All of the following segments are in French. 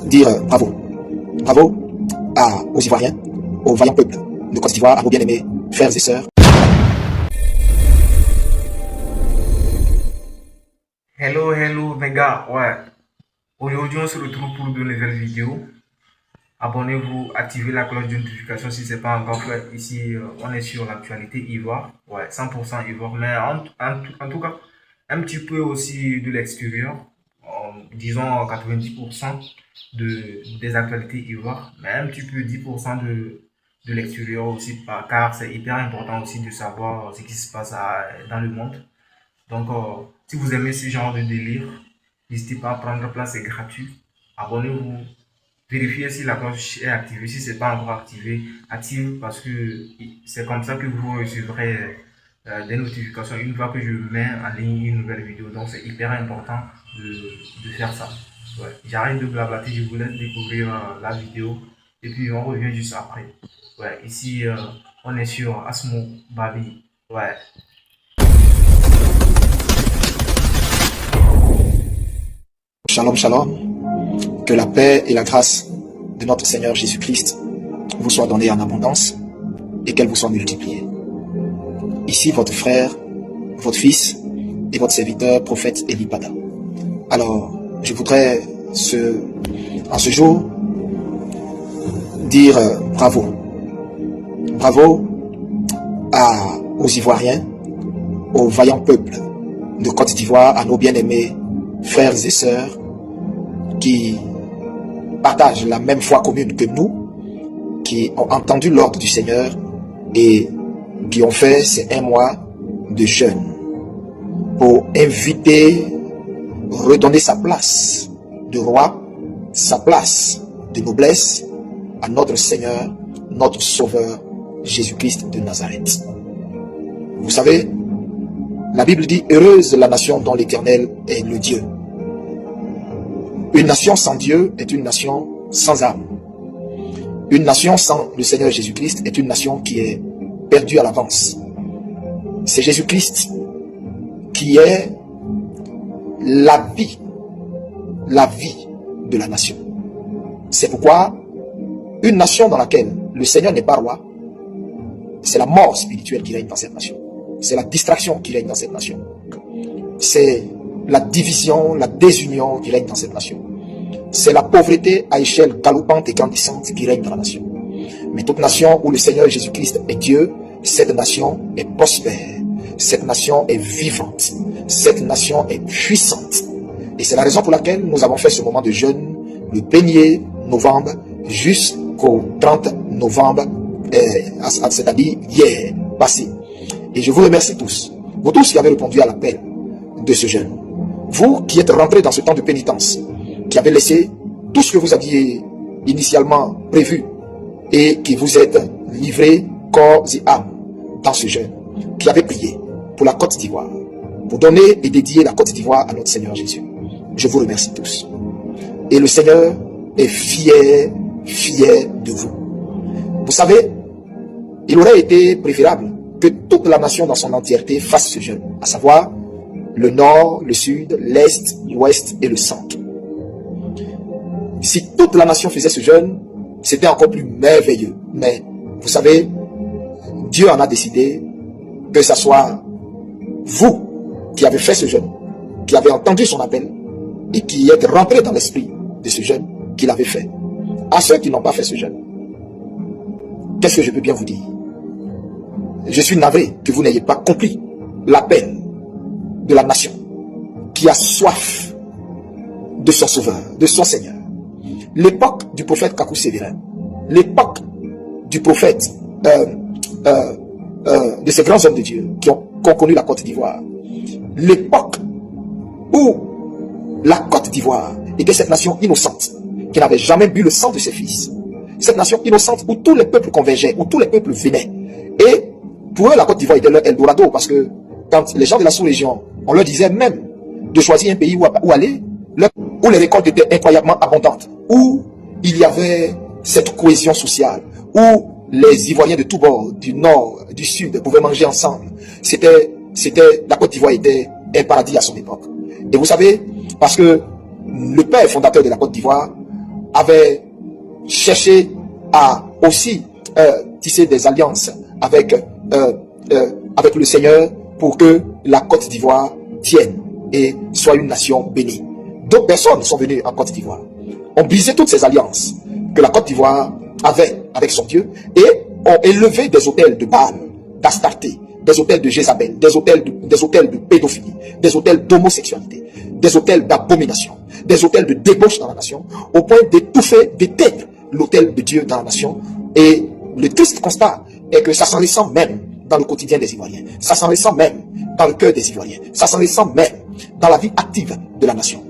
dire bravo. Bravo aux Ivoiriens, au vaillant peuple de Côte d'Ivoire, à vos bien-aimés frères et sœurs. Hello les gars, ouais. Aujourd'hui on se retrouve pour de nouvelles vidéos. Abonnez-vous, activez la cloche de notification si ce n'est pas encore fait. Ici on est sur l'actualité Ivoire, ouais, 100% Ivoire, mais en tout cas un petit peu aussi de l'extérieur, disons 90% des actualités Ivoire, mais un petit peu 10% de l'extérieur aussi, car c'est hyper important aussi de savoir ce qui se passe dans le monde. Donc, si vous aimez ce genre de délire, n'hésitez pas à prendre place, c'est gratuit. Abonnez-vous, vérifiez si la cloche est activée. Si ce n'est pas encore activé, active parce que c'est comme ça que vous recevrez des notifications une fois que je mets en ligne une nouvelle vidéo. Donc, c'est hyper important de faire ça. Ouais. J'arrête de blablater, je vous laisse découvrir la vidéo et puis on revient juste après. Ouais, ici, on est sur Asmo Babi. Ouais. Shalom, shalom. Que la paix et la grâce de notre Seigneur Jésus-Christ vous soient données en abondance et qu'elles vous soient multipliées. Ici, votre frère, votre fils et votre serviteur, prophète Eli Pada. Alors, je voudrais, en ce jour, dire bravo. Bravo aux Ivoiriens, au vaillant peuple de Côte d'Ivoire, à nos bien-aimés frères et sœurs qui partagent la même foi commune que nous, qui ont entendu l'ordre du Seigneur et qui ont fait ces 1 mois de jeûne pour inviter, redonner sa place de roi, sa place de noblesse à notre Seigneur, notre Sauveur, Jésus-Christ de Nazareth. Vous savez, la Bible dit, heureuse la nation dont l'Éternel est le Dieu. Une nation sans Dieu est une nation sans âme. Une nation sans le Seigneur Jésus-Christ est une nation qui est perdue à l'avance. C'est Jésus-Christ qui est la vie de la nation. C'est pourquoi une nation dans laquelle le Seigneur n'est pas roi, c'est la mort spirituelle qui règne dans cette nation. C'est la distraction qui règne dans cette nation. C'est la division, la désunion qui règne dans cette nation. C'est la pauvreté à échelle galopante et grandissante qui règne dans la nation. Mais toute nation où le Seigneur Jésus-Christ est Dieu, cette nation est prospère. Cette nation est vivante. Cette nation est puissante. Et c'est la raison pour laquelle nous avons fait ce moment de jeûne le 1er novembre jusqu'au 30 novembre, c'est-à-dire hier passé. Et je vous remercie tous, vous tous qui avez répondu à l'appel de ce jeûne. Vous qui êtes rentrés dans ce temps de pénitence, qui avez laissé tout ce que vous aviez initialement prévu et qui vous êtes livrés corps et âme dans ce jeûne, qui avez prié pour la Côte d'Ivoire, pour donner et dédier la Côte d'Ivoire à notre Seigneur Jésus. Je vous remercie tous. Et le Seigneur est fier de vous. Vous savez, il aurait été préférable que toute la nation dans son entièreté fasse ce jeûne, à savoir le nord, le sud, l'est, l'ouest et le centre. Si toute la nation faisait ce jeûne, c'était encore plus merveilleux. Mais vous savez, Dieu en a décidé que ce soit vous qui avez fait ce jeûne, qui avez entendu son appel et qui êtes rentrés dans l'esprit de ce jeûne qu'il avait fait. À ceux qui n'ont pas fait ce jeûne, qu'est-ce que je peux bien vous dire? Je suis navré que vous n'ayez pas compris l'appel de la nation qui a soif de son sauveur, de son Seigneur. L'époque du prophète Kakou Sévérin, l'époque du prophète, de ces grands hommes de Dieu qui ont connu la Côte d'Ivoire, l'époque où la Côte d'Ivoire était cette nation innocente qui n'avait jamais bu le sang de ses fils, cette nation innocente où tous les peuples convergeaient, où tous les peuples venaient. Et pour eux, la Côte d'Ivoire était leur Eldorado, parce que quand les gens de la sous-région, on leur disait même de choisir un pays où aller, où les récoltes étaient incroyablement abondantes, où il y avait cette cohésion sociale, où les Ivoiriens de tous bords, du nord, du sud, pouvaient manger ensemble. La Côte d'Ivoire était un paradis à son époque. Et vous savez, parce que le père fondateur de la Côte d'Ivoire avait cherché à aussi tisser des alliances avec le Seigneur pour que la Côte d'Ivoire tienne et soit une nation bénie. D'autres personnes sont venues en Côte d'Ivoire, ont brisé toutes ces alliances que la Côte d'Ivoire avait avec son Dieu et ont élevé des autels de Baal, d'Astarté, des autels de Jézabel, des autels de pédophilie, des autels d'homosexualité, des autels d'abomination, des autels de débauche dans la nation, au point d'étouffer, d'éteindre l'autel de Dieu dans la nation. Et le triste constat est que ça s'en ressent même dans le quotidien des Ivoiriens, ça s'en ressent même dans le cœur des Ivoiriens, ça s'en ressent même dans la vie active de la nation.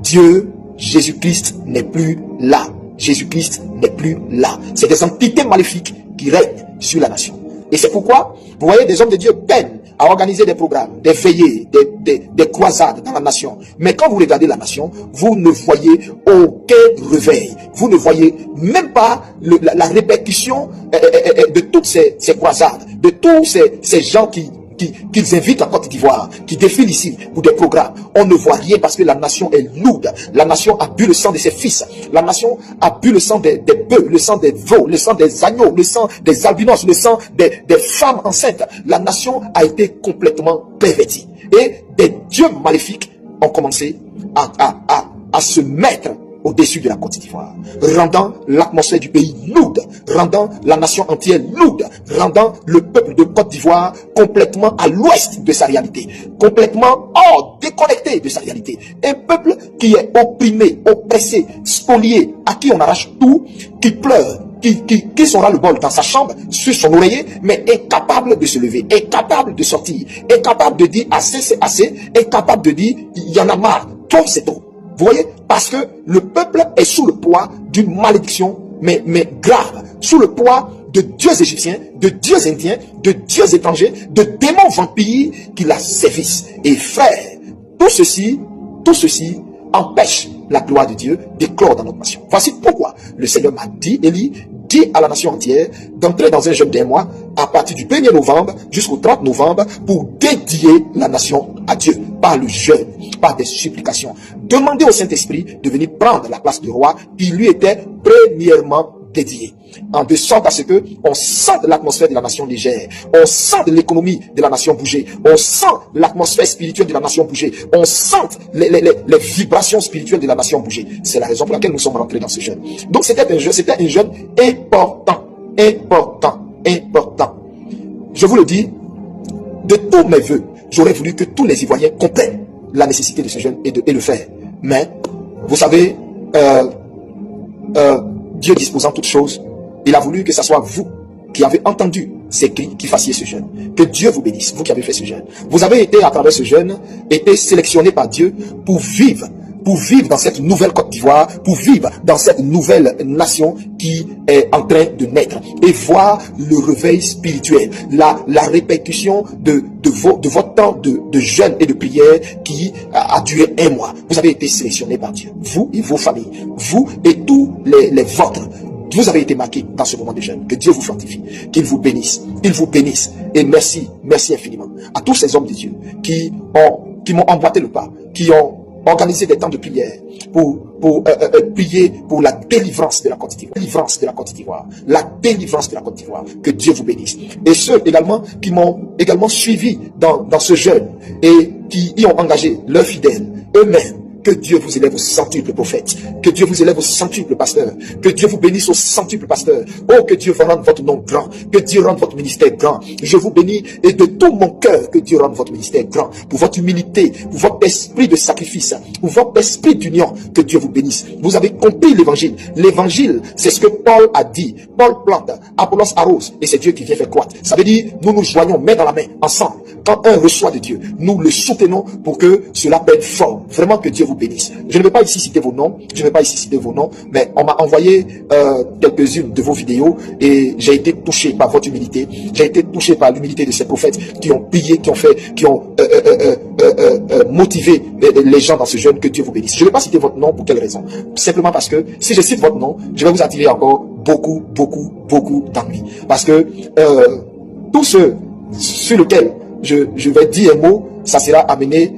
Dieu, Jésus-Christ n'est plus là. Jésus-Christ n'est plus là. C'est des entités maléfiques qui règnent sur la nation. Et c'est pourquoi, vous voyez, des hommes de Dieu peinent à organiser des programmes, des veillées, des croisades dans la nation. Mais quand vous regardez la nation, vous ne voyez aucun réveil. Vous ne voyez même pas la répercussion de toutes ces croisades, de tous ces gens qu'ils invitent en Côte d'Ivoire, qui défilent ici pour des programmes. On ne voit rien parce que la nation est lourde. La nation a bu le sang de ses fils. La nation a bu le sang des bœufs, le sang des veaux, le sang des agneaux, le sang des albinos, le sang des femmes enceintes. La nation a été complètement pervertie. Et des dieux maléfiques ont commencé à se mettre au-dessus de la Côte d'Ivoire, rendant l'atmosphère du pays lourde, rendant la nation entière lourde, rendant le peuple de Côte d'Ivoire complètement à l'ouest de sa réalité, complètement hors, déconnecté de sa réalité. Un peuple qui est opprimé, oppressé, spolié, à qui on arrache tout, qui pleure, qui sera le bol dans sa chambre, sur son oreiller, mais incapable de se lever, incapable de sortir, incapable de dire assez c'est assez, incapable de dire il y en a marre, trop c'est trop. Vous voyez, parce que le peuple est sous le poids d'une malédiction, mais grave, sous le poids de dieux égyptiens, de dieux indiens, de dieux étrangers, de démons vampires qui la sévissent. Et frère, tout ceci empêche la gloire de Dieu d'éclore dans notre nation. Voici pourquoi le Seigneur m'a dit, Élie, dit à la nation entière d'entrer dans un jeûne d'un mois à partir du 1er novembre jusqu'au 30 novembre pour dédier la nation à Dieu par le jeûne, par des supplications. Demandez au Saint-Esprit de venir prendre la place de roi qui lui était premièrement dédié, en de sorte à ce que on sente l'atmosphère de la nation légère, on sente l'économie de la nation bouger, on sent l'atmosphère spirituelle de la nation bouger, on sente les vibrations spirituelles de la nation bouger. C'est la raison pour laquelle nous sommes rentrés dans ce jeûne. Donc c'était un jeûne important. Je vous le dis, de tous mes voeux, j'aurais voulu que tous les Ivoiriens comprennent la nécessité de ce jeûne et le faire. Mais, vous savez, Dieu disposant toutes choses, il a voulu que ce soit vous qui avez entendu ces cris qui fassiez ce jeûne. Que Dieu vous bénisse, vous qui avez fait ce jeûne. Vous avez été, à travers ce jeûne, été sélectionné par Dieu pour vivre dans cette nouvelle Côte d'Ivoire, pour vivre dans cette nouvelle nation qui est en train de naître et voir le réveil spirituel, la répercussion de votre temps de jeûne et de prière qui a duré un mois. Vous avez été sélectionné par Dieu, vous et vos familles, vous et tous les vôtres. Vous avez été marqués dans ce moment de jeûne. Que Dieu vous fortifie, qu'il vous bénisse, et merci infiniment à tous ces hommes de Dieu qui m'ont emboîté le pas, qui ont organisé des temps de prière pour prier pour la délivrance de la Côte d'Ivoire, la délivrance de la Côte d'Ivoire. Que Dieu vous bénisse. Et ceux également qui m'ont également suivi dans ce jeûne et qui y ont engagé leurs fidèles eux-mêmes. Que Dieu vous élève au centuple prophète. Que Dieu vous élève au centuple pasteur. Que Dieu vous bénisse au centuple pasteur. Oh, que Dieu rende votre nom grand. Que Dieu rende votre ministère grand. Je vous bénis et de tout mon cœur, que Dieu rende votre ministère grand. Pour votre humilité, pour votre esprit de sacrifice, pour votre esprit d'union. Que Dieu vous bénisse. Vous avez compris l'évangile. L'évangile, c'est ce que Paul a dit. Paul plante, Apollos arrose, et c'est Dieu qui vient faire croître. Ça veut dire, nous nous joignons main dans la main, ensemble. Quand un reçoit de Dieu, nous le soutenons pour que cela prenne forme. Vraiment, que Dieu vous bénisse. Je ne vais pas ici citer vos noms, mais on m'a envoyé quelques-unes de vos vidéos et j'ai été touché par votre humilité. J'ai été touché par l'humilité de ces prophètes qui ont prié, qui ont motivé les gens dans ce jeûne. Que Dieu vous bénisse. Je ne vais pas citer votre nom pour quelle raison? Simplement parce que si je cite votre nom, je vais vous attirer encore beaucoup d'ennuis. Parce que tous ceux sur lesquels je vais dire un mot, ça sera amener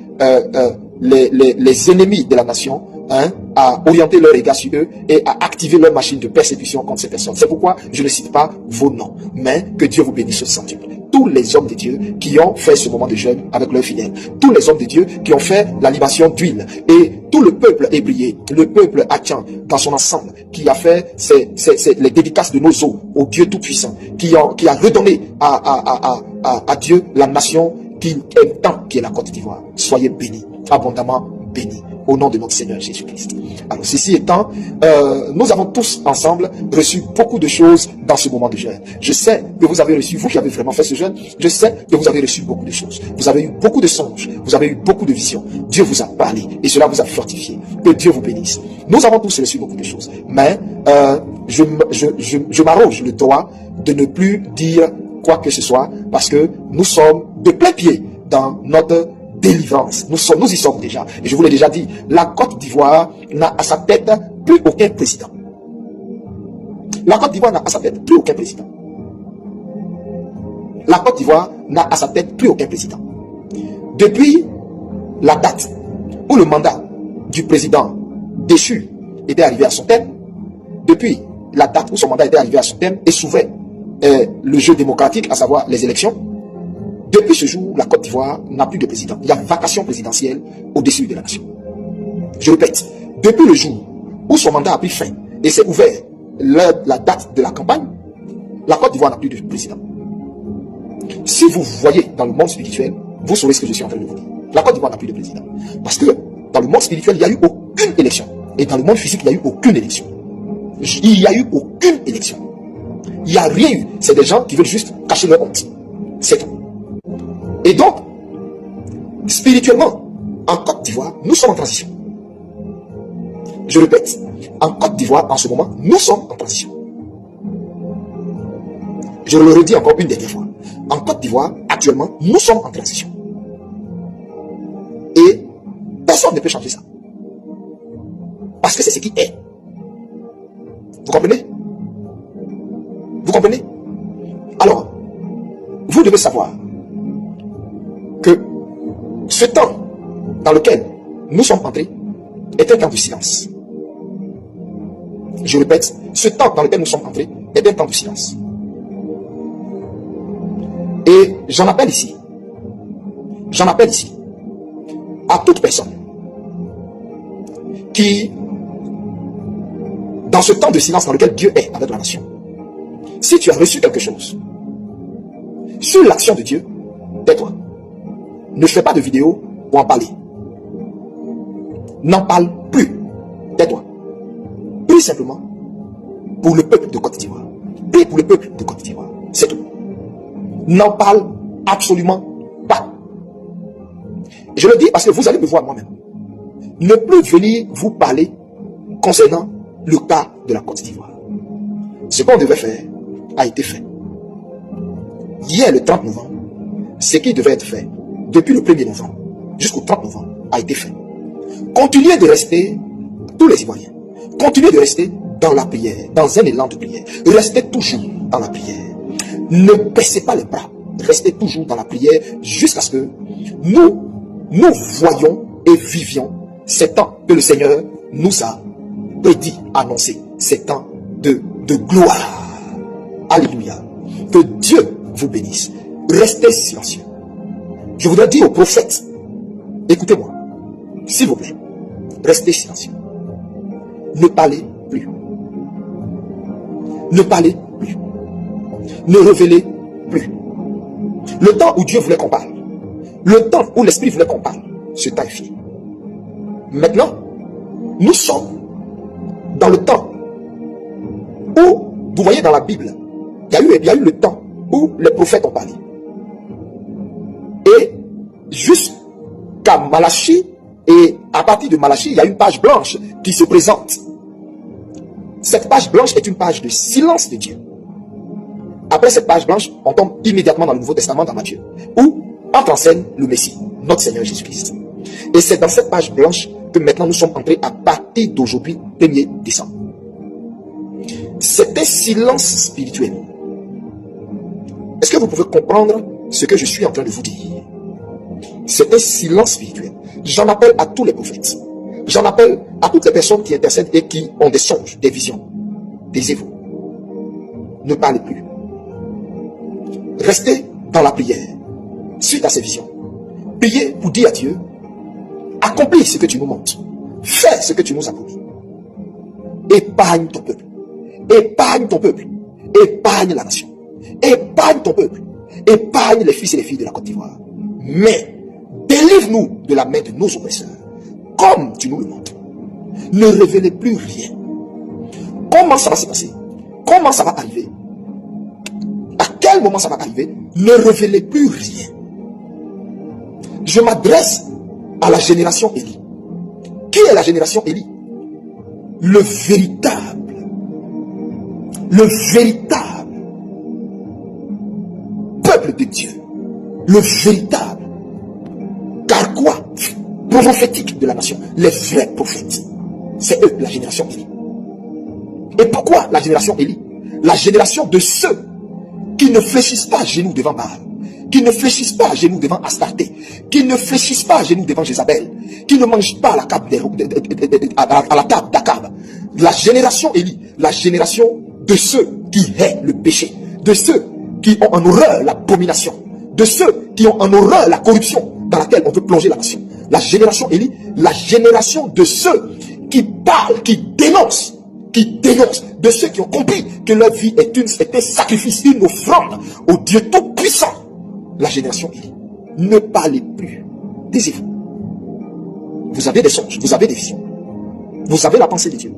les ennemis de la nation, hein, à orienter leur regard sur eux et à activer leur machine de persécution contre ces personnes. C'est pourquoi je ne cite pas vos noms, mais que Dieu vous bénisse au centuple. Tous les hommes de Dieu qui ont fait ce moment de jeûne avec leurs fidèles, tous les hommes de Dieu qui ont fait la libation d'huile, et tout le peuple hébrié, le peuple Achan dans son ensemble, qui a fait les dédicaces de nos os au Dieu Tout-Puissant, qui a redonné à Dieu la nation qu'il aime tant, qui est la Côte d'Ivoire. Soyez bénis, abondamment bénis, au nom de notre Seigneur Jésus-Christ. Alors, ceci étant, nous avons tous ensemble reçu beaucoup de choses dans ce moment de jeûne. Je sais que vous avez reçu, vous qui avez vraiment fait ce jeûne, je sais que vous avez reçu beaucoup de choses. Vous avez eu beaucoup de songes, vous avez eu beaucoup de visions. Dieu vous a parlé et cela vous a fortifié. Que Dieu vous bénisse. Nous avons tous reçu beaucoup de choses. Mais je m'arroge le droit de ne plus dire quoi que ce soit, parce que nous sommes de plein pied dans notre délivrance. Nous y sommes déjà. Et je vous l'ai déjà dit, la Côte d'Ivoire n'a à sa tête plus aucun président. La Côte d'Ivoire n'a à sa tête plus aucun président. La Côte d'Ivoire n'a à sa tête plus aucun président. Depuis la date où le mandat du président déchu était arrivé à son terme, depuis la date où son mandat était arrivé à son terme et s'ouvrait le jeu démocratique, à savoir les élections, depuis ce jour, la Côte d'Ivoire n'a plus de président. Il y a vacation présidentielle au-dessus de la nation. Je répète, depuis le jour où son mandat a pris fin et s'est ouvert la date de la campagne, la Côte d'Ivoire n'a plus de président. Si vous voyez dans le monde spirituel, vous saurez ce que je suis en train de vous dire. La Côte d'Ivoire n'a plus de président. Parce que dans le monde spirituel, il n'y a eu aucune élection. Et dans le monde physique, il n'y a eu aucune élection. Il n'y a eu aucune élection. Il n'y a rien eu. C'est des gens qui veulent juste cacher leur honte. C'est tout. Et donc, spirituellement, en Côte d'Ivoire, nous sommes en transition. Je répète, en Côte d'Ivoire, en ce moment, nous sommes en transition. Je le redis encore une dernière fois. En Côte d'Ivoire, actuellement, nous sommes en transition. Et personne ne peut changer ça. Parce que c'est ce qui est. Vous comprenez? Vous comprenez? Alors, vous devez savoir que ce temps dans lequel nous sommes entrés est un temps de silence. Je répète, ce temps dans lequel nous sommes entrés est un temps de silence. Et j'en appelle ici à toute personne qui, dans ce temps de silence dans lequel Dieu est avec la nation, si tu as reçu quelque chose sur l'action de Dieu, tais-toi. Ne fais pas de vidéo pour en parler. N'en parle plus. Tais-toi. Prie simplement pour le peuple de Côte d'Ivoire. Prie pour le peuple de Côte d'Ivoire. C'est tout. N'en parle absolument pas. Je le dis parce que vous allez me voir moi-même. Ne plus venir vous parler concernant le cas de la Côte d'Ivoire. Ce qu'on devait faire a été fait. Hier, le 30 novembre, ce qui devait être fait depuis le 1er novembre jusqu'au 30 novembre a été fait. Continuez de rester, tous les Ivoiriens, continuez de rester dans la prière, dans un élan de prière. Restez toujours dans la prière. Ne baissez pas les bras. Restez toujours dans la prière jusqu'à ce que nous voyions et vivions ces temps que le Seigneur nous a prédit, annoncé. Ces temps de gloire. Alléluia. Que Dieu vous bénisse. Restez silencieux. Je voudrais dire aux prophètes, écoutez-moi, s'il vous plaît, restez silencieux. Ne parlez plus. Ne parlez plus. Ne révélez plus. Le temps où Dieu voulait qu'on parle, le temps où l'Esprit voulait qu'on parle, ce temps est fini. Maintenant, nous sommes dans le temps où, vous voyez dans la Bible, il y a eu le temps où les prophètes ont parlé. Et jusqu'à Malachie, et à partir de Malachie, il y a une page blanche qui se présente. Cette page blanche est une page de silence de Dieu. Après cette page blanche, on tombe immédiatement dans le Nouveau Testament, dans Matthieu, où entre en scène le Messie, notre Seigneur Jésus-Christ. Et c'est dans cette page blanche que maintenant nous sommes entrés à partir d'aujourd'hui, 1er décembre. C'est un silence spirituel. Est-ce que vous pouvez comprendre ce que je suis en train de vous dire? C'est un silence spirituel. J'en appelle à tous les prophètes. J'en appelle à toutes les personnes qui intercèdent et qui ont des songes, des visions. Taisez-vous. Ne parlez plus. Restez dans la prière. Suite à ces visions. Priez pour dire à Dieu, accomplis ce que tu nous montres. Fais ce que tu nous as promis. Épargne ton peuple. Épargne ton peuple. Épargne la nation. Épargne ton peuple. Épargne les fils et les filles de la Côte d'Ivoire. Mais délivre-nous de la main de nos oppresseurs. Comme tu nous le montres. Ne révélez plus rien. Comment ça va se passer? Comment ça va arriver? À quel moment ça va arriver? Ne révélez plus rien. Je m'adresse à la génération Élie. Qui est la génération Élie? Le véritable peuple de Dieu. Le véritable carquois prophétique de la nation. Les vrais prophètes. C'est eux, la génération Élie. Et pourquoi la génération Élie? La génération de ceux qui ne fléchissent pas à genoux devant Baal, qui ne fléchissent pas à genoux devant Astarté, qui ne fléchissent pas à genoux devant Jézabel, qui ne mangent pas à la table d'Akab. La génération Élie, la génération de ceux qui haïssent le péché, de ceux qui ont en horreur l'abomination, de ceux qui ont en horreur la corruption dans laquelle on veut plonger la nation. La génération Élie, la génération de ceux qui parlent, qui dénoncent, de ceux qui ont compris que leur vie est un sacrifice, une offrande au Dieu Tout-Puissant. La génération Élie. Ne parlez plus. Taisez-vous. Vous avez des songes, vous avez des visions. Vous avez la pensée de Dieu.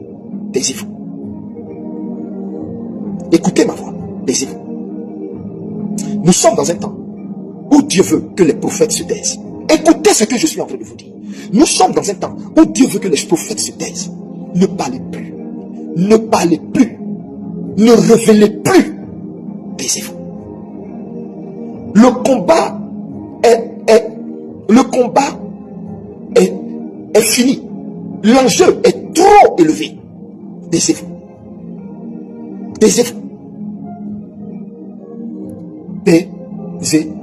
Taisez-vous. Écoutez ma voix. Taisez-vous. Nous sommes dans un temps où Dieu veut que les prophètes se taisent. Écoutez ce que je suis en train de vous dire. Nous sommes dans un temps où Dieu veut que les prophètes se taisent. Ne parlez plus. Ne parlez plus. Ne révélez plus. Taisez-vous. Le combat est fini. L'enjeu est trop élevé. Taisez-vous. Taisez-vous. Taisez-vous.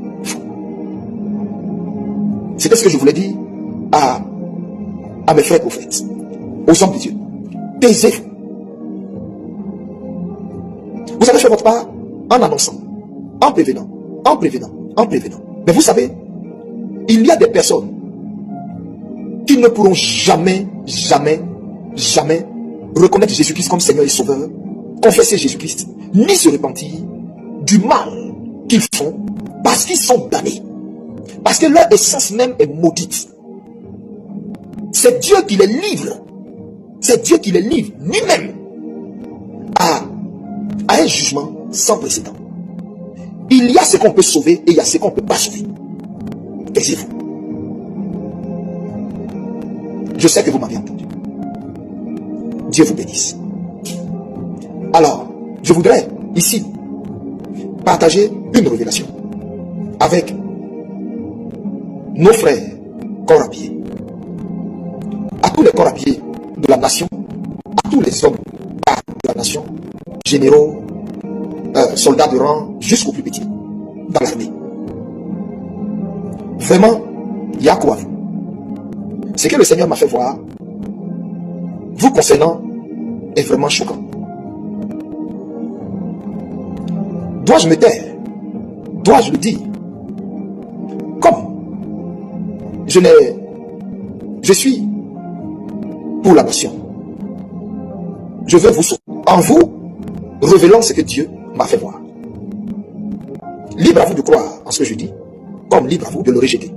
C'était ce que je voulais dire à mes frères prophètes, aux hommes de Dieu. Taisez-vous. Vous avez fait votre part en annonçant, en prévenant. Mais vous savez, il y a des personnes qui ne pourront jamais reconnaître Jésus-Christ comme Seigneur et Sauveur, confesser Jésus-Christ, ni se repentir du mal qu'ils font parce qu'ils sont damnés. Parce que leur essence même est maudite. C'est Dieu qui les livre. C'est Dieu qui les livre lui-même à un jugement sans précédent. Il y a ce qu'on peut sauver et il y a ce qu'on ne peut pas sauver. Taisez-vous. Je sais que vous m'avez entendu. Dieu vous bénisse. Alors, je voudrais ici partager une révélation avec nos frères corps à pied. À tous les corps à pied de la nation, à tous les hommes de la nation, généraux, soldats de rang, jusqu'aux plus petits, dans l'armée. Vraiment, il y a quoi? Ce que le Seigneur m'a fait voir, vous concernant, est vraiment choquant. Dois-je me taire? Dois-je le dire? Comme je suis pour la nation. Je veux vous sauver. En vous, révélant ce que Dieu m'a fait voir. Libre à vous de croire en ce que je dis, comme libre à vous de le rejeter.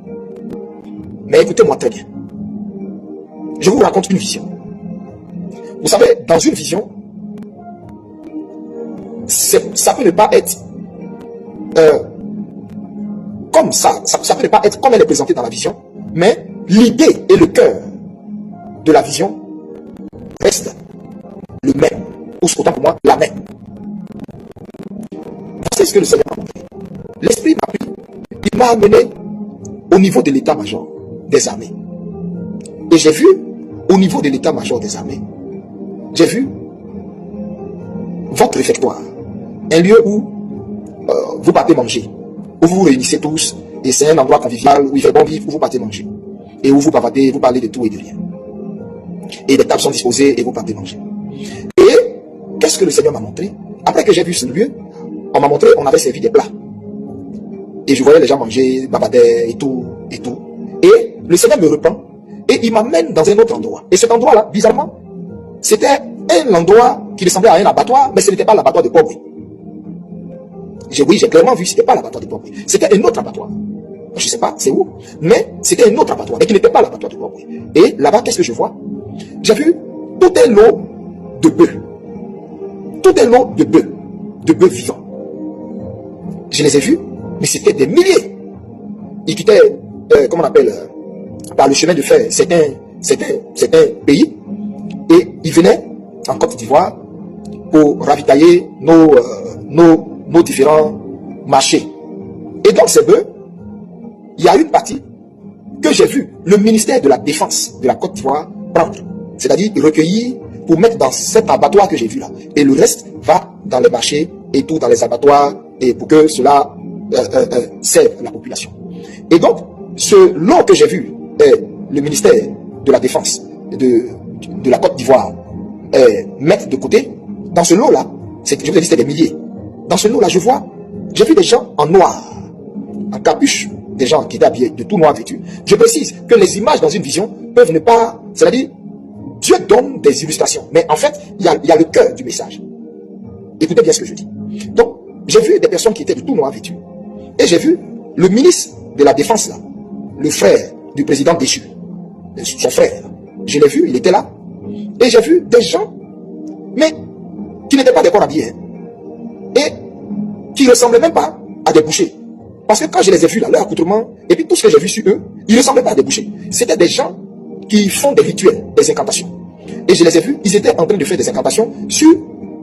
Mais écoutez-moi très bien. Je vous raconte une vision. Vous savez, dans une vision, ça peut ne pas être comme ça. Ça peut ne pas être comme elle est présentée dans la vision, mais l'idée et le cœur de la vision restent le même, ou autant pour moi, la même. C'est ce que le Seigneur m'a montré. L'Esprit m'a pris, il m'a amené au niveau de l'état-major des armées. Et j'ai vu, au niveau de l'état-major des armées, j'ai vu votre réfectoire, un lieu où vous partez manger, où vous vous réunissez tous, et c'est un endroit convivial où il fait bon vivre, où vous partez manger, et où vous bavardez, vous parlez de tout et de rien. Et les tables sont disposées et vous partez manger. Et qu'est-ce que le Seigneur m'a montré? Après que j'ai vu ce lieu, on m'a montré, on avait servi des plats. Et je voyais les gens manger, babader et tout, et tout. Et le Seigneur me reprend et il m'amène dans un autre endroit. Et cet endroit-là, bizarrement, c'était un endroit qui ressemblait à un abattoir, mais ce n'était pas l'abattoir de Port-Bouilly. Oui, j'ai clairement vu, ce n'était pas l'abattoir de Port-Bouilly. C'était un autre abattoir. Je ne sais pas c'est où, mais c'était un autre abattoir, mais qui n'était pas l'abattoir de Port-Bouilly. Et là-bas, qu'est-ce que je vois? J'ai vu tout un lot de bœufs. Tout un lot de bœufs vivants. Je les ai vus, mais c'était des milliers. Ils quittaient, comment on appelle, par le chemin de fer, certains pays, et ils venaient en Côte d'Ivoire pour ravitailler nos différents marchés. Et donc ces bœufs, il y a une partie que j'ai vu le ministère de la Défense de la Côte d'Ivoire prendre. C'est-à-dire recueillir pour mettre dans cet abattoir que j'ai vu là. Et le reste va dans les marchés et tout dans les abattoirs et pour que cela serve la population. Et donc, ce lot que j'ai vu, le ministère de la Défense de la Côte d'Ivoire mettre de côté, dans ce lot-là, je vous ai dit c'était des milliers. Dans ce lot-là, j'ai vu des gens en noir, en capuche, des gens qui étaient habillés de tout noir vêtus. Je précise que les images dans une vision peuvent ne pas, c'est-à-dire, Dieu donne des illustrations, mais en fait, il y a le cœur du message. Écoutez bien ce que je dis. Donc, j'ai vu des personnes qui étaient de tout noir vêtus. Et j'ai vu le ministre de la Défense, là, le frère du président déchu, son frère. Je l'ai vu, il était là. Et j'ai vu des gens, mais qui n'étaient pas des corps habillés. Et qui ne ressemblaient même pas à des bouchers. Parce que quand je les ai vus là, leur accoutrement, et puis tout ce que j'ai vu sur eux, ils ne ressemblaient pas à des bouchers. C'était des gens qui font des rituels, des incantations. Et je les ai vus, ils étaient en train de faire des incantations sur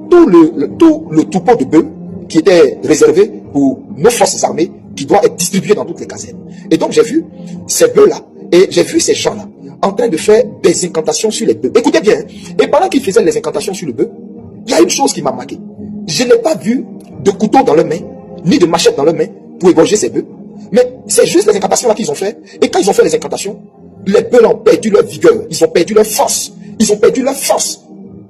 tout le troupeau de bœufs qui était réservé pour nos forces armées, qui doit être distribué dans toutes les casernes. Et donc j'ai vu ces bœufs-là, et j'ai vu ces gens-là, en train de faire des incantations sur les bœufs. Écoutez bien, et pendant qu'ils faisaient les incantations sur le bœuf, il y a une chose qui m'a marqué. Je n'ai pas vu de couteau dans leurs mains, ni de machette dans leurs mains, pour égorger ces bœufs. Mais c'est juste les incantations là qu'ils ont fait. Et quand ils ont fait les incantations, les bœufs ont perdu leur vigueur, ils ont perdu leur force. Ils ont perdu leur force.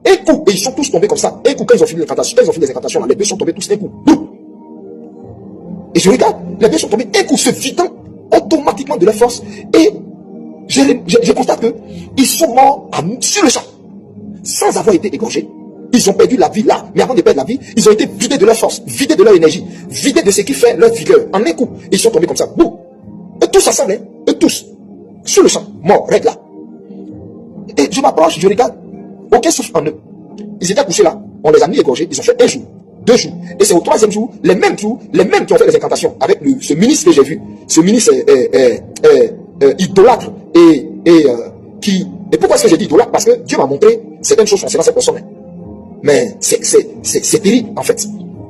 Un coup, et ils sont tous tombés comme ça. Un coup, quand ils ont fini les incantations, là, les bœufs sont tombés tous un coup. Boum. Et je regarde, les bœufs sont tombés un coup, se vidant automatiquement de leur force. Et je constate qu'ils sont morts sur le champ, sans avoir été égorgés. Ils ont perdu la vie là, mais avant de perdre la vie, ils ont été vidés de leur force, vidés de leur énergie, vidés de ce qui fait leur vigueur. En un coup, ils sont tombés comme ça. Boum. Et tous ensemble, hein, et tous, sur le champ, morts, règle là. Et je m'approche, je regarde, aucun souffle en eux. Ils étaient couchés là, on les a mis égorgés, ils ont fait 1 jour, 2 jours. Et c'est au 3e jour, les mêmes qui ont fait les incantations avec ce ministre que j'ai vu, ce ministre idolâtre et pourquoi est-ce que j'ai dit idolâtre? Parce que Dieu m'a montré certaines choses concernant cette personne. Mais c'est terrible en fait.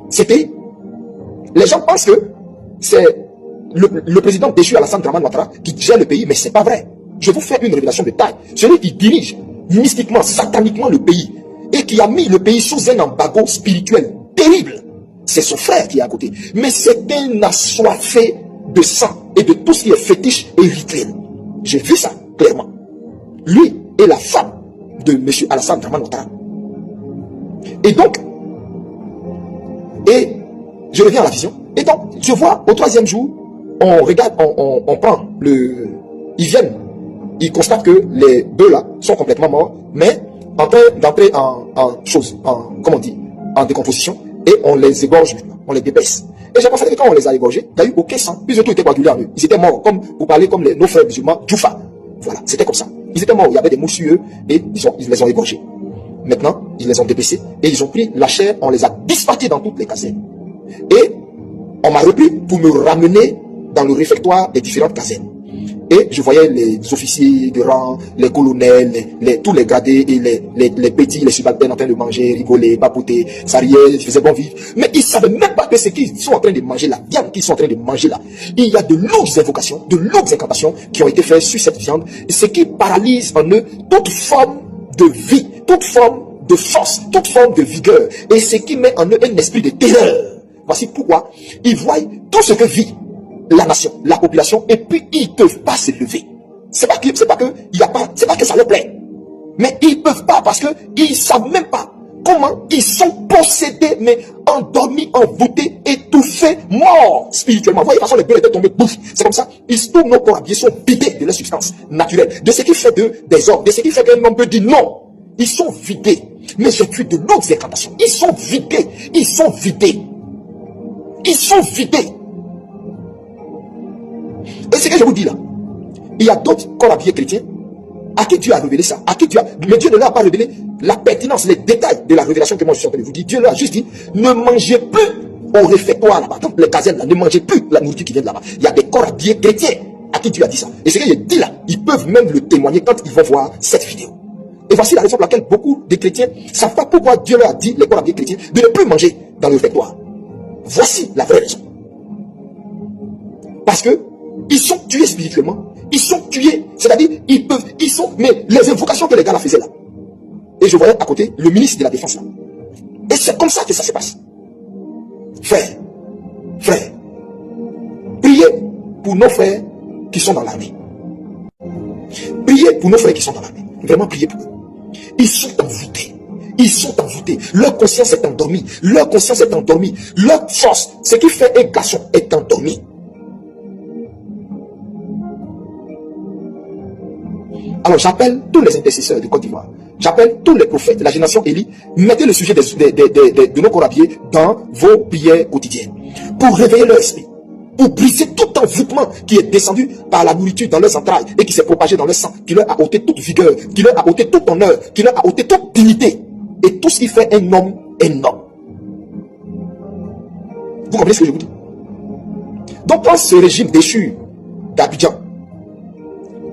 C'est terrible. Les gens pensent que c'est le président déchu Alassane Dramane Ouattara qui gère le pays, mais c'est pas vrai. Je vous fais une révélation de taille. Celui qui dirige mystiquement, sataniquement le pays et qui a mis le pays sous un embargo spirituel terrible, c'est son frère qui est à côté. Mais c'est un assoiffé de sang et de tout ce qui est fétiche et rituel. J'ai vu ça clairement. Lui et la femme de M. Alassane Dramane Ouattara. Et donc, et je reviens à la vision. Et donc, je vois au 3e jour, on regarde, on prend ils viennent, ils constatent que les bœufs là sont complètement morts, mais en train d'entrer comment on dit, en décomposition, et on les égorge maintenant, on les dépaisse. Et j'ai constaté que quand on les a égorgés, il n'y a eu aucun sang, puis tout était coagulé en eux. Ils étaient morts, comme vous parlez comme nos frères musulmans, Djoufa. Voilà, c'était comme ça. Ils étaient morts, il y avait des mouches sur eux, et ils les ont égorgés. Maintenant, ils les ont dépecés, et ils ont pris la chair, on les a dispatchés dans toutes les casernes. Et on m'a repris pour me ramener dans le réfectoire des différentes casernes. Et je voyais les officiers de rang, les colonels, tous les gradés et les petits, les subalternes en train de manger, rigoler, papoter, ça riait, ils faisaient bon vivre. Mais ils ne savaient même pas que ce qu'ils sont en train de manger là, viande qu'ils sont en train de manger là, il y a de lourdes invocations, de lourdes incantations qui ont été faites sur cette viande, ce qui paralyse en eux toute forme de vie, toute forme de force, toute forme de vigueur, et ce qui met en eux un esprit de terreur. Voici pourquoi ils voient tout ce que vit la nation, la population, et puis ils ne peuvent pas se lever. C'est pas que ça leur plaît, Mais ils ne peuvent pas parce qu'ils ne savent même pas comment ils sont possédés, mais endormis, envoûtés, étouffés, morts spirituellement. Vous voyez, de toute façon, les bœufs étaient tombés, bouf. C'est comme ça. Tous nos corps habillés sont vidés de leur substance naturelle, de ce qui fait d'eux des hommes, de ce qui fait qu'un homme peut dire non. Ils sont vidés. Mais j'ai vu de l'autre incantations. Ils sont vidés. Ils sont vidés. Ils sont vidés. Et ce que je vous dis là, il y a d'autres corps habillés chrétiens à qui Dieu a révélé ça, à qui Dieu a... Mais Dieu ne leur a pas révélé la pertinence, les détails de la révélation que moi je suis en train de vous dire. Dieu leur a juste dit, ne mangez plus au réfectoire là-bas, dans les casernes là, ne mangez plus la nourriture qui vient de là-bas. Il y a des corps habillés chrétiens à qui Dieu a dit ça. Et ce que je dis là, ils peuvent même le témoigner quand ils vont voir cette vidéo. Et voici la raison pour laquelle beaucoup de chrétiens ne savent pas pourquoi Dieu leur a dit, les corps habillés chrétiens, de ne plus manger dans le réfectoire. Voici la vraie raison. Parce que ils sont tués spirituellement. Ils sont tués, c'est-à-dire, mais les invocations que les gars là faisaient là. Et je voyais à côté le ministre de la Défense là. Et c'est comme ça que ça se passe. Frère, priez pour nos frères qui sont dans l'armée. Priez pour nos frères qui sont dans l'armée. Vraiment priez pour eux. Ils sont envoûtés. Ils sont envoûtés. Leur conscience est endormie. Leur conscience est endormie. Leur force, ce qui fait un garçon, est endormi. Alors j'appelle tous les intercesseurs de Côte d'Ivoire, j'appelle tous les prophètes de la génération Élie, mettez le sujet de nos corps habillés dans vos prières quotidiennes, pour réveiller leur esprit, pour briser tout envoûtement qui est descendu par la nourriture dans leurs entrailles et qui s'est propagé dans leur sang, qui leur a ôté toute vigueur, qui leur a ôté tout honneur, qui leur a ôté toute dignité, et tout ce qui fait un homme. Vous comprenez ce que je vous dis? Donc quand ce régime déchu d'Abidjan,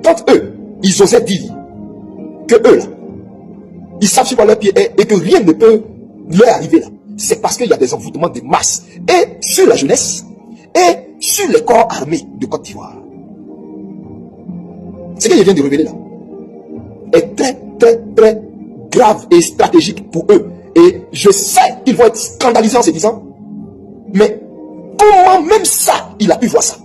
quand eux, ils osaient dire que eux là, ils savent sur quoi leur pied est et que rien ne peut leur arriver là. C'est parce qu'il y a des envoûtements de masse et sur la jeunesse et sur les corps armés de Côte d'Ivoire. Ce que je viens de révéler là est très grave et stratégique pour eux. Et je sais qu'ils vont être scandalisés en se disant, mais comment même ça, il a pu voir ça?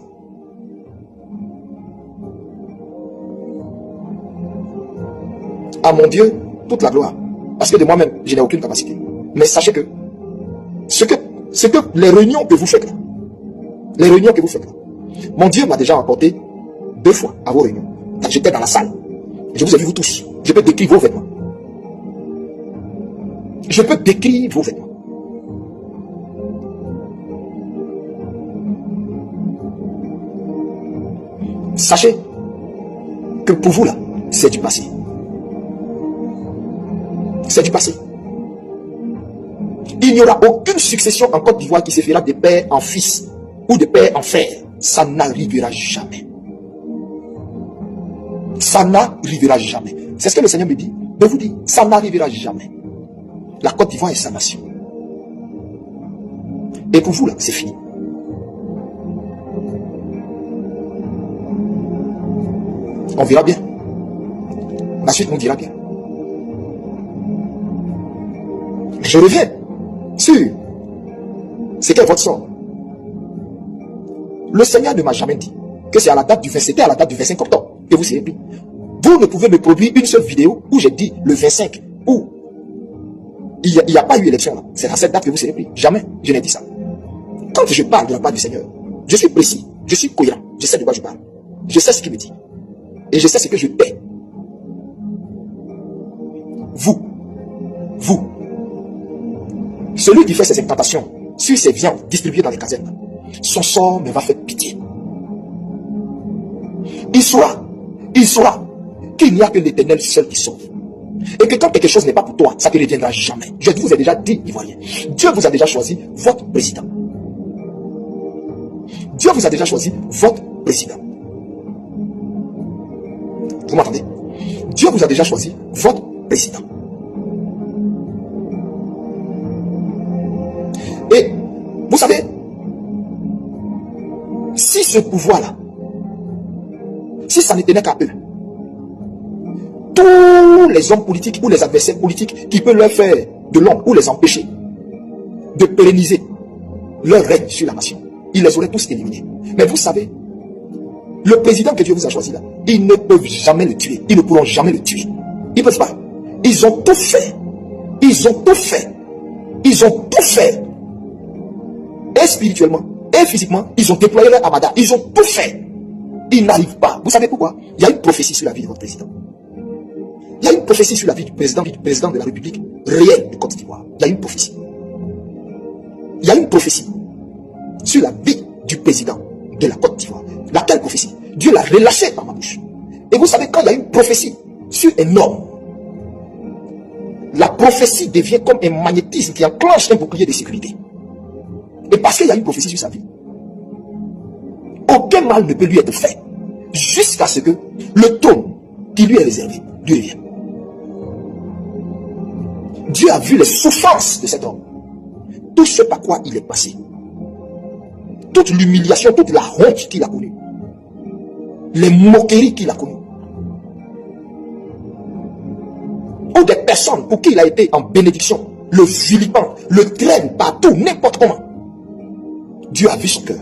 À mon Dieu, toute la gloire. Parce que de moi-même, je n'ai aucune capacité. Mais sachez que ce que les réunions que vous faites là, mon Dieu m'a déjà apporté 2 fois à vos réunions. J'étais dans la salle. Je vous ai vu vous tous. Je peux décrire vos vêtements. Sachez que pour vous là, c'est du passé. C'est du passé. Il n'y aura aucune succession en Côte d'Ivoire qui se fera de père en fils ou de père en frère. Ça n'arrivera jamais. Ça n'arrivera jamais. C'est ce que le Seigneur me dit. De vous dire, ça n'arrivera jamais. La Côte d'Ivoire est sa nation. Et pour vous là, c'est fini. On verra bien. La suite, on dira bien. Je reviens sur ce qu'est votre sort. Le Seigneur ne m'a jamais dit que c'est à la date du 20, c'était à la date du 25 octobre que vous serez pris. Vous ne pouvez me produire une seule vidéo où j'ai dit le 25, où il n'y a pas eu élection là. C'est à cette date que vous serez pris. Jamais je n'ai dit ça. Quand je parle de la part du Seigneur, je suis précis, je suis cohérent, je sais de quoi je parle. Je sais ce qu'il me dit. Et je sais ce que je tais. Vous, celui qui fait ses incantations sur ses viandes distribuées dans les casernes, son sort me va faire pitié. Il saura qu'il n'y a que l'Éternel seul qui sauve. Et que quand quelque chose n'est pas pour toi, ça ne te reviendra jamais. Je vous ai déjà dit, Ivoirien, Dieu vous a déjà choisi votre président. Dieu vous a déjà choisi votre président. Vous m'entendez? Dieu vous a déjà choisi votre président. Et vous savez, si ce pouvoir-là, si ça ne tenait qu'à eux, tous les hommes politiques ou les adversaires politiques qui peuvent leur faire de l'ombre ou les empêcher de pérenniser leur règne sur la nation, ils les auraient tous éliminés. Mais vous savez, le président que Dieu vous a choisi là, ils ne peuvent jamais le tuer. Ils ne pourront jamais le tuer. Ils ne peuvent pas. Ils ont tout fait. Ils ont tout fait. Ils ont tout fait. Et spirituellement, et physiquement, ils ont déployé leur armada. Ils ont tout fait. Ils n'arrivent pas. Vous savez pourquoi? Il y a une prophétie sur la vie de votre président. Il y a une prophétie sur la vie du président de la République réelle de Côte d'Ivoire. Il y a une prophétie. Il y a une prophétie sur la vie du président de la Côte d'Ivoire. Laquelle prophétie? Dieu l'a relâchée par ma bouche. Et vous savez, quand il y a une prophétie sur un homme, la prophétie devient comme un magnétisme qui enclenche un bouclier de sécurité. Et parce qu'il y a une prophétie sur sa vie, aucun mal ne peut lui être fait jusqu'à ce que le trône qui lui est réservé lui revienne. Dieu a vu les souffrances de cet homme, tout ce par quoi il est passé, toute l'humiliation, toute la honte qu'il a connue, les moqueries qu'il a connues, ou des personnes pour qui il a été en bénédiction, le vilipende, le traîne partout, n'importe comment. Dieu a vu son cœur.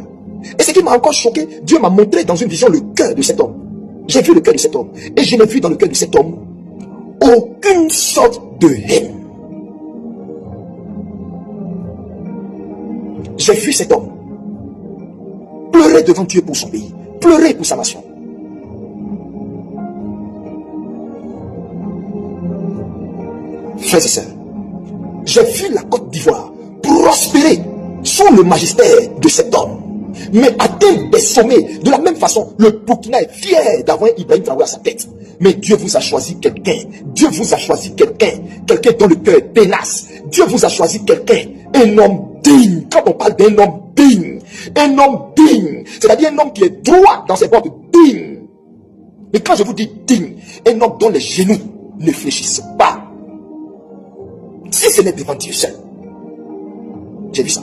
Et ce qui m'a encore choqué, Dieu m'a montré dans une vision le cœur de cet homme. J'ai vu le cœur de cet homme. Et je n'ai vu dans le cœur de cet homme aucune sorte de haine. J'ai vu cet homme pleurer devant Dieu pour son pays, pleurer pour sa nation. Frères et sœurs, j'ai vu la Côte d'Ivoire prospérer sous le magistère de cet homme, mais atteindre des sommets. De la même façon, le Burkina est fier d'avoir Ibrahim Traoré à sa tête. Mais Dieu vous a choisi quelqu'un. Dieu vous a choisi quelqu'un. Quelqu'un dont le cœur est tenace. Dieu vous a choisi quelqu'un. Un homme digne. Quand on parle d'un homme digne, c'est-à-dire un homme qui est droit dans ses bords, digne. Mais quand je vous dis digne, un homme dont les genoux ne fléchissent pas. Si ce n'est devant Dieu seul. J'ai vu ça.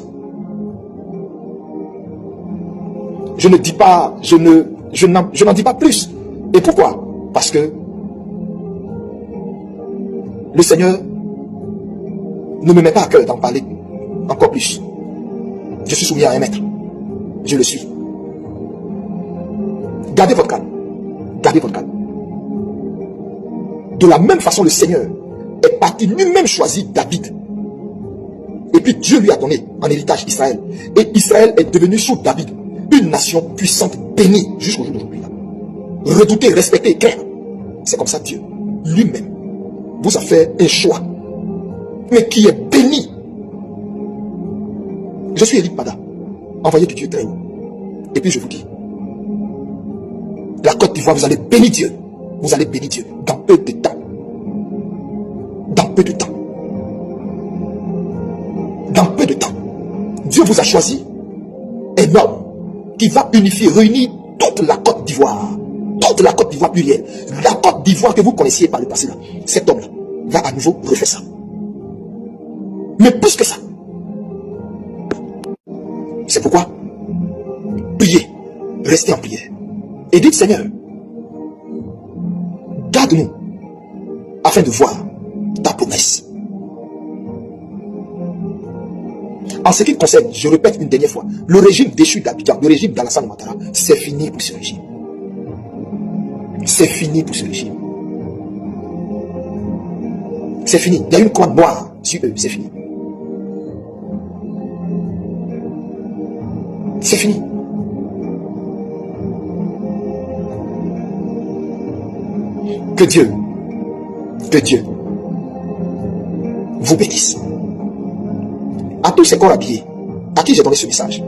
Je ne dis pas, je n'en dis pas plus. Et pourquoi? Parce que le Seigneur ne me met pas à cœur d'en parler encore plus. Je suis soumis à un maître. Je le suis. Gardez votre calme. Gardez votre calme. De la même façon, le Seigneur est parti lui-même choisir David. Et puis Dieu lui a donné en héritage Israël. Et Israël est devenu sous David une nation puissante, bénie jusqu'au jour d'aujourd'hui. Redoutée, respectée, crainte. C'est comme ça Dieu lui-même vous a fait un choix, mais qui est béni. Je suis Élie Pada, envoyé de Dieu très haut. Et puis je vous dis, la Côte d'Ivoire, vous allez bénir Dieu. Vous allez bénir Dieu dans peu de temps. Dans peu de temps. Dans peu de temps. Dieu vous a choisi un homme qui va unifier, réunir toute la Côte d'Ivoire. Toute la Côte d'Ivoire plurielle. La Côte d'Ivoire que vous connaissiez par le passé là. Cet homme-là va à nouveau refaire ça. Mais plus que ça. C'est pourquoi priez. Restez en prière. Et dites Seigneur, garde-nous afin de voir ta promesse. En ce qui concerne, je répète une dernière fois, le régime déchu d'Abidjan, le régime d'Alassane Ouattara, c'est fini pour ce régime. C'est fini pour ce régime. C'est fini. Il y a une croix noire sur eux, c'est fini. C'est fini. Que Dieu vous bénisse. À tous ces corps habillés, à qui j'ai donné ce message,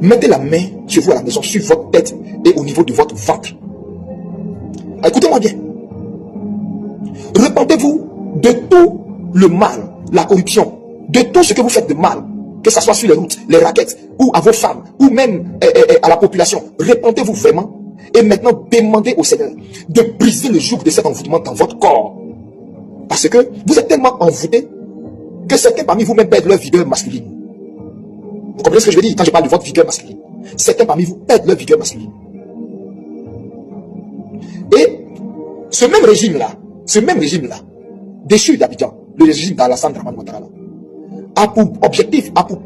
mettez la main sur vous à la maison, sur votre tête et au niveau de votre ventre. Écoutez-moi bien. Repentez-vous de tout le mal, la corruption, de tout ce que vous faites de mal, que ce soit sur les routes, les raquettes, ou à vos femmes, ou même à la population. Repentez-vous vraiment. Et maintenant, demandez au Seigneur de briser le joug de cet envoûtement dans votre corps. Parce que vous êtes tellement envoûtés que certains parmi vous même perdent leur vigueur masculine. Vous comprenez ce que je veux dire quand je parle de votre vigueur masculine? Certains parmi vous perdent leur vigueur masculine. Et ce même régime-là, déchu d'Abidjan, le régime d'Alassane Ouattara, a pour objectif, a pour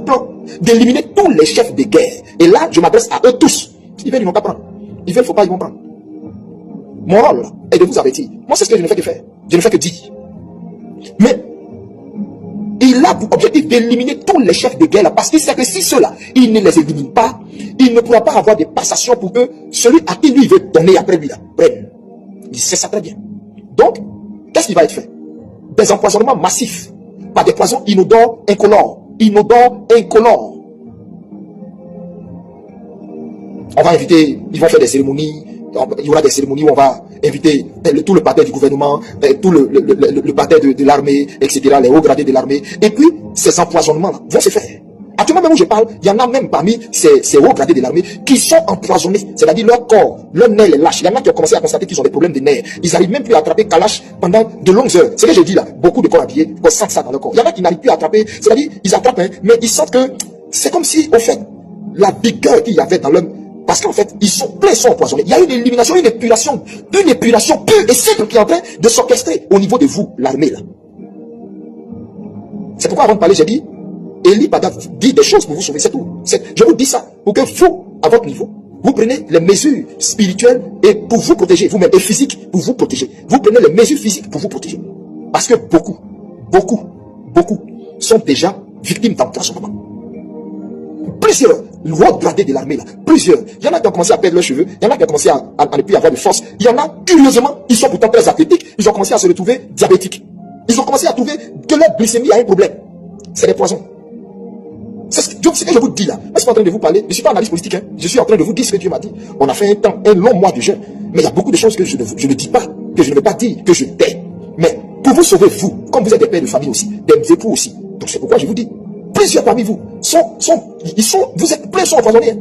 plan d'éliminer tous les chefs de guerre. Et là, je m'adresse à eux tous. Ils veulent, ils ne vont pas prendre. Ils veulent, il ne faut pas, ils vont prendre. Mon rôle est de vous avertir. Moi, c'est ce que je ne fais que faire. Je ne fais que dire. Mais il a pour objectif d'éliminer tous les chefs de guerre là, parce qu'il sait que si ceux-là, il ne les élimine pas, il ne pourra pas avoir des passations pour que celui à qui lui il veut donner après lui là, prenne. Il sait ça très bien. Donc, qu'est-ce qui va être fait? Des empoisonnements massifs par des poisons inodores, incolores. Inodores, incolores. On va inviter, ils vont faire des cérémonies, il y aura des cérémonies où on va inviter tout le parterre du gouvernement, tout le parterre de l'armée, etc., les hauts gradés de l'armée. Et puis, ces empoisonnements vont se faire. Actuellement, même où je parle, il y en a même parmi ces hauts gradés de l'armée qui sont empoisonnés. C'est-à-dire leur corps, leur nerf les lâche. Il y en a qui ont commencé à constater qu'ils ont des problèmes de nerfs. Ils n'arrivent même plus à attraper Kalash pendant de longues heures. C'est ce que j'ai dit là. Beaucoup de corps habillés, on sent ça dans leur corps. Il y en a qui n'arrivent plus à attraper. C'est-à-dire, ils attrapent, hein, mais ils sentent que c'est comme si, au fait, la vigueur qu'il y avait dans l'homme, parce qu'en fait, ils sont pleins, sont empoisonnés. Il y a une élimination, une épuration pure et simple qui est en train de s'orchestrer au niveau de vous, l'armée là. C'est pourquoi avant de parler, j'ai dit, Élie dit des choses pour vous sauver, c'est tout. Je vous dis ça pour que vous, à votre niveau, vous prenez les mesures spirituelles et pour vous protéger, vous-même, et physiques pour vous protéger. Vous prenez les mesures physiques pour vous protéger. Parce que beaucoup sont déjà victimes d'empoisonnement. Plusieurs hauts gradés de l'armée là, plusieurs. Il y en a qui ont commencé à perdre leurs cheveux, il y en a qui ont commencé à ne plus avoir de force. Il y en a, curieusement, ils sont pourtant très athlétiques, ils ont commencé à se retrouver diabétiques. Ils ont commencé à trouver que leur glycémie a un problème. C'est des poisons. C'est ce que je vous dis là. Moi, je suis pas en train de vous parler, je ne suis pas analyste politique, hein. Je suis en train de vous dire ce que Dieu m'a dit. On a fait un long mois de jeûne, mais il y a beaucoup de choses que je ne dis pas, que je ne veux pas dire, que je tais. Mais pour vous sauver, vous, comme vous êtes des pères de famille aussi, des époux aussi. Donc c'est pourquoi je vous dis, plusieurs parmi vous vous êtes pleins sont empoisonnés. Hein.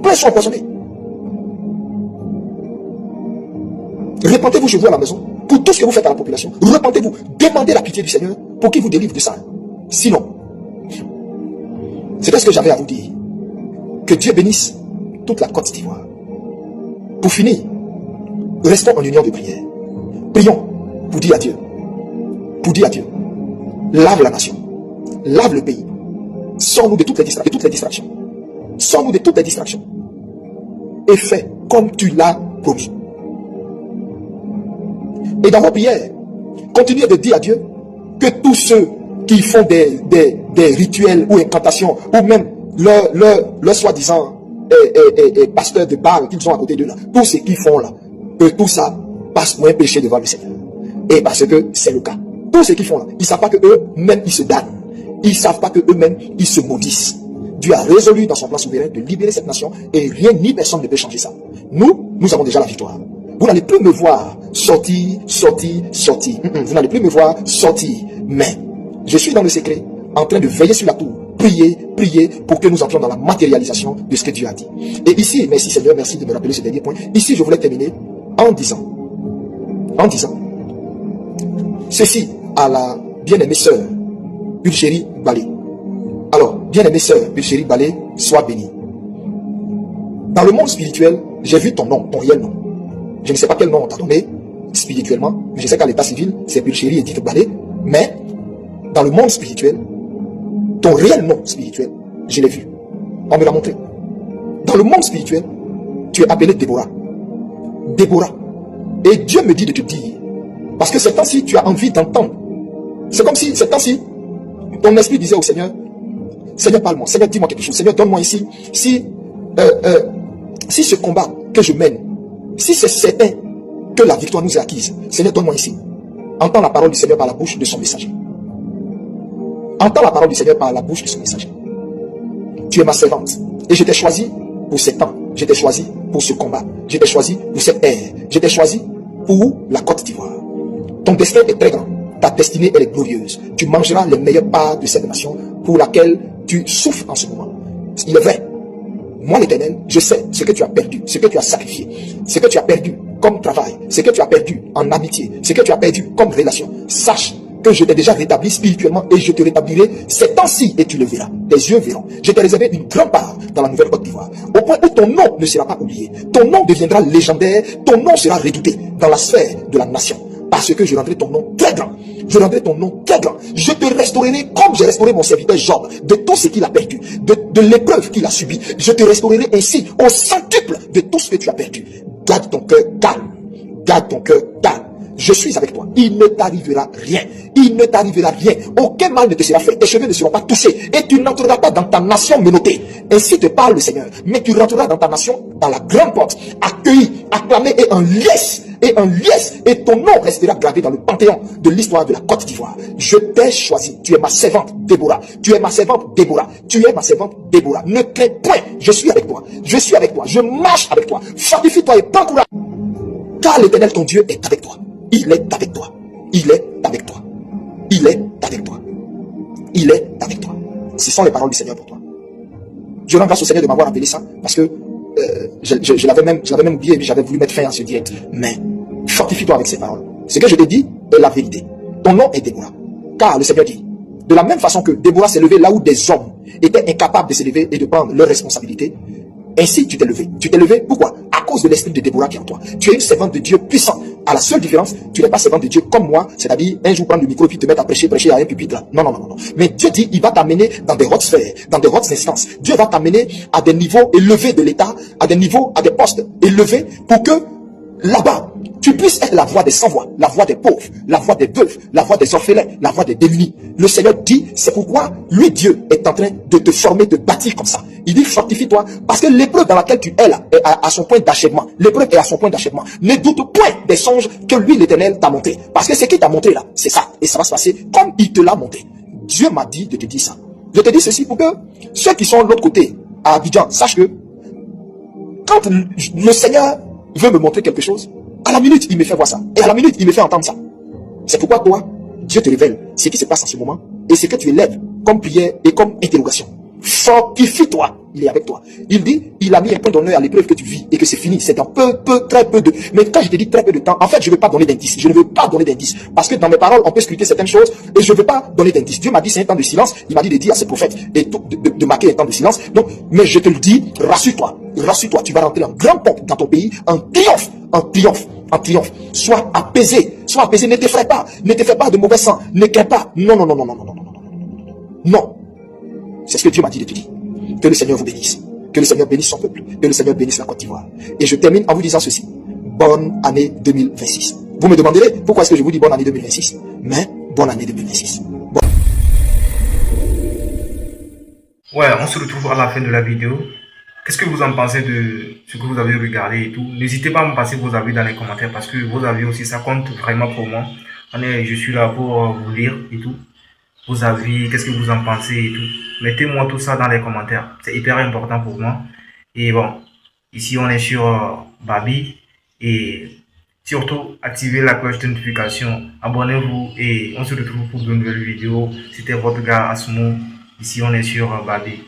Pleins sont empoisonnés. Repentez-vous chez vous à la maison pour tout ce que vous faites à la population. Repentez-vous. Demandez la pitié du Seigneur pour qu'il vous délivre de ça. Sinon, c'était ce que j'avais à vous dire. Que Dieu bénisse toute la Côte d'Ivoire. Pour finir, restons en union de prière. Prions pour dire à Dieu. Pour dire à Dieu. Lave la nation. Lave le pays. Sors-nous de toutes les distractions. Sors-nous de toutes les distractions. Et fais comme tu l'as promis. Et dans vos prières, continuez de dire à Dieu que tous ceux qui font des rituels ou incantations, ou même leur soi-disant pasteurs de Baal qu'ils ont à côté d'eux là, tout ce qu'ils font là, que tout ça passe pour un péché devant le Seigneur. Et parce que c'est le cas. Tout ce qu'ils font là, ils ne savent pas que eux-mêmes ils se damnent. Ils ne savent pas que eux-mêmes ils se maudissent. Dieu a résolu dans son plan souverain de libérer cette nation et rien ni personne ne peut changer ça. Nous avons déjà la victoire. Vous n'allez plus me voir sortir. Vous n'allez plus me voir sortir. Mais je suis dans le secret, en train de veiller sur la tour. Prier pour que nous entrions dans la matérialisation de ce que Dieu a dit. Et ici, merci Seigneur, merci de me rappeler ce dernier point. Ici, je voulais terminer en disant ceci à la bien-aimée sœur Pulchérie Balé. Alors, bien-aimée sœur Pulchérie Balé, sois bénie. Dans le monde spirituel, j'ai vu ton nom, ton réel nom. Je ne sais pas quel nom on t'a donné spirituellement, mais je sais qu'à l'état civil, c'est Pulchérie Edith Balé. Mais dans le monde spirituel, ton réel nom spirituel, je l'ai vu. On me l'a montré. Dans le monde spirituel, tu es appelé Déborah. Déborah. Et Dieu me dit de te dire, parce que ces temps-ci, tu as envie d'entendre. C'est comme si, ces temps-ci, ton esprit disait au Seigneur, Seigneur, parle-moi. Seigneur, dis-moi quelque chose. Seigneur, donne-moi ici. Si ce combat que je mène, si c'est certain que la victoire nous est acquise, Seigneur, donne-moi ici. Entends la parole du Seigneur par la bouche de son messager. Entends la parole du Seigneur par la bouche de son messager. Tu es ma servante. Et je t'ai choisi pour ces temps. Je t'ai choisi pour ce combat. Je t'ai choisi pour cette ère. Je t'ai choisi pour la Côte d'Ivoire. Ton destin est très grand. Ta destinée, elle est glorieuse. Tu mangeras les meilleures parts de cette nation pour laquelle tu souffres en ce moment. Il est vrai. Moi, l'Éternel, je sais ce que tu as perdu, ce que tu as sacrifié, ce que tu as perdu comme travail, ce que tu as perdu en amitié, ce que tu as perdu comme relation. Sache que je t'ai déjà rétabli spirituellement et je te rétablirai ces temps-ci et tu le verras. Tes yeux verront. Je t'ai réservé une grande part dans la nouvelle Côte d'Ivoire. Au point où ton nom ne sera pas oublié. Ton nom deviendra légendaire. Ton nom sera redouté dans la sphère de la nation. Parce que je rendrai ton nom très grand. Je rendrai ton nom très grand. Je te restaurerai comme j'ai restauré mon serviteur Job de tout ce qu'il a perdu, de l'épreuve qu'il a subie. Je te restaurerai ainsi au centuple de tout ce que tu as perdu. Garde ton cœur calme. garde ton cœur, garde. Je suis avec toi. Il ne t'arrivera rien. Il ne t'arrivera rien. Aucun mal ne te sera fait. Tes cheveux ne seront pas touchés. Et tu n'entreras pas dans ta nation menottée. Ainsi te parle le Seigneur. Mais tu rentreras dans ta nation, dans la grande porte, accueilli, acclamé et un liesse. Et un liesse. Et ton nom restera gravé dans le panthéon de l'histoire de la Côte d'Ivoire. Je t'ai choisi. Tu es ma servante, Déborah. Tu es ma servante, Déborah. Tu es ma servante, Déborah. Ne crains point. Je suis avec toi. Je suis avec toi. Je marche avec toi. Fortifie-toi et prends courage. Car l'Éternel, ton Dieu, est avec toi. Il est avec toi. Il est avec toi. Il est avec toi. Il est avec toi. Ce sont les paroles du Seigneur pour toi. Je rends grâce au Seigneur de m'avoir appelé ça, parce que je l'avais même oublié, et j'avais voulu mettre fin à ce direct. Mais fortifie-toi avec ces paroles. Ce que je t'ai dit est la vérité. Ton nom est Déborah. Car le Seigneur dit, de la même façon que Déborah s'est levée là où des hommes étaient incapables de se lever et de prendre leurs responsabilités, ainsi tu t'es levé. Tu t'es levé, pourquoi? À cause de l'esprit de Déborah qui est en toi. Tu es une servante de Dieu puissante. À la seule différence, tu n'es pas servante de Dieu comme moi, c'est-à-dire un jour prendre le micro puis te mettre à prêcher à un pupitre là. Non. Mais Dieu dit, il va t'amener dans des hautes sphères, dans des hautes instances. Dieu va t'amener à des niveaux élevés de l'État, à des niveaux, à des postes élevés pour que là-bas, tu puisses être la voix des sans-voix, la voix des pauvres, la voix des veuves, la voix des orphelins, la voix des démunis. Le Seigneur dit, c'est pourquoi lui, Dieu, est en train de te former, de bâtir comme ça. Il dit, fortifie-toi, parce que l'épreuve dans laquelle tu es là est à son point d'achèvement. L'épreuve est à son point d'achèvement. Ne doute point des songes que lui, l'Éternel, t'a montré. Parce que ce qu'il t'a montré là, c'est ça. Et ça va se passer comme il te l'a montré. Dieu m'a dit de te dire ça. Je te dis ceci pour que ceux qui sont de l'autre côté, à Abidjan, sachent que quand le Seigneur veut me montrer quelque chose, à la minute, il me fait voir ça. Et à la minute, il me fait entendre ça. C'est pourquoi toi, Dieu te révèle ce qui se passe en ce moment et ce que tu élèves comme prière et comme interrogation. Fortifie-toi, il est avec toi. Il dit, il a mis un point d'honneur à l'épreuve que tu vis et que c'est fini. C'est dans très peu de... Mais quand je te dis très peu de temps, en fait, je ne veux pas donner d'indices. Je ne veux pas donner d'indices. Parce que dans mes paroles, on peut scruter certaines choses et je ne veux pas donner d'indices. Dieu m'a dit, c'est un temps de silence. Il m'a dit de dire à ses prophètes de marquer un temps de silence. Donc, mais je te le dis, rassure-toi. Rassure-toi, tu vas rentrer en grand pompe dans ton pays, en triomphe, en triomphe, en triomphe. Sois apaisé, ne t'effraie pas de mauvais sang, ne crains pas. Non. Non. C'est ce que Dieu m'a dit de te dire. Que le Seigneur vous bénisse. Que le Seigneur bénisse son peuple. Que le Seigneur bénisse la Côte d'Ivoire. Et je termine en vous disant ceci. Bonne année 2026. Vous me demanderez pourquoi est-ce que je vous dis bonne année 2026. Mais bonne année 2026. Ouais, on se retrouve à la fin de la vidéo. Qu'est-ce que vous en pensez de ce que vous avez regardé et tout? N'hésitez pas à me passer vos avis dans les commentaires parce que vos avis aussi, ça compte vraiment pour moi. Je suis là pour vous lire et tout. Vos avis, qu'est-ce que vous en pensez et tout. Mettez-moi tout ça dans les commentaires. C'est hyper important pour moi. Et bon, ici on est sur Babi. Et surtout, activez la cloche de notification. Abonnez-vous et on se retrouve pour de nouvelles vidéos. C'était votre gars Asmo. Ici on est sur Babi.